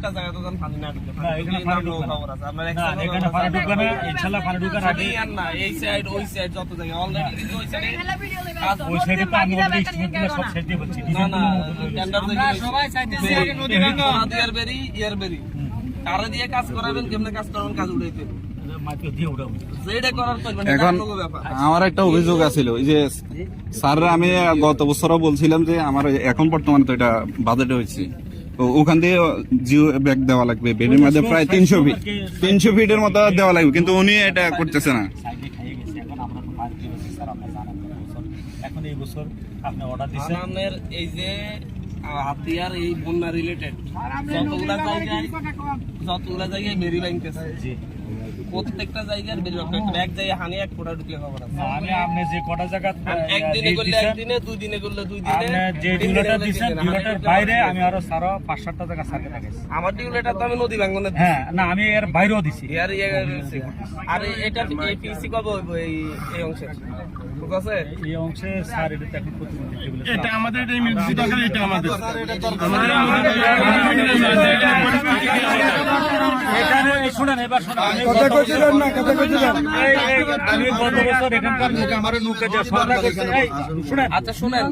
একটা জায়গা তো পানি না ঢুকে না এখানে পানি ঢুকবে না। না এখানে পানি ঢুকবে না, ইনশাআল্লাহ পানি ঢুকার আগে না এই সাইড ওই সাইড যত জায়গা অলরেডি কিন্তু ওই সাইডে ওই সাইডে তো আমি অলরেডি স্টিমার সব সাইড দিয়ে বলছি। না না টেন্ডার সবাই চাইতেছে নদী ভাঙা ইয়ার বেরি কারে দিয়ে কাজ করাবেন, কেমনে কাজ করবেন, কাজ উঠাইতে মাটি দিয়ে উঠাবো। যেটা করার করবেন। এখন আমার একটা অভিযোগ আছিল, ওই যে স্যার আমি গত বছরও বলছিলাম যে আমার এখন বর্তমানে তো এটা বাজেটে হয়েছে, তো ওখান দিয়ে জিও ব্যাগ দেওয়া লাগবে, বেডের মধ্যে প্রায় 300 ফিটের মতো দেওয়া লাগবে, কিন্তু উনি এটা করতেছে না। সাইডে খাইয়ে গেছে, এখন আমরা তো পার দিয়েছি স্যার, আমরা জানান এখন এই বছর আপনি অর্ডার দিয়েছেন আমাদের এই যে হাতিয়ার এই বন্যা রিলেটেড যতগুলা জায়গায় বেরি ব্যাংকেছে, জি প্রত্যেকটা জায়গার বেরি ব্যাংক এক জায়গায় হানি এক কোটা ঢুকলে খবর আছে। আমি আপনি যে কটা জায়গা একদিনে করলে একদিনে, দুই দিনে করলে দুই দিনে, আপনি যে ডিউলেটা দিয়েছেন ডিউলেটার বাইরে আমি আরো 5-7টা জায়গা সার্ভে লাগাইছি। আমার ডিউলেটার তো আমি নদী ভাঙনে হ্যাঁ না আমি এর বাইরেও দিছি। আর এটা পিসি কবে হইব এই অংশে ঠিক আছে? এই অংশে স্যার এটা এখন প্রতিনিধি টেবিলে এটা আমাদের এটা ইমার্জেন্সি দরকার, এটা আমাদের এখানে শুনেন, এবার শুনেন আমি গত বছর এখানকার নৌকা যে সরকার শুনেন আচ্ছা শুনেন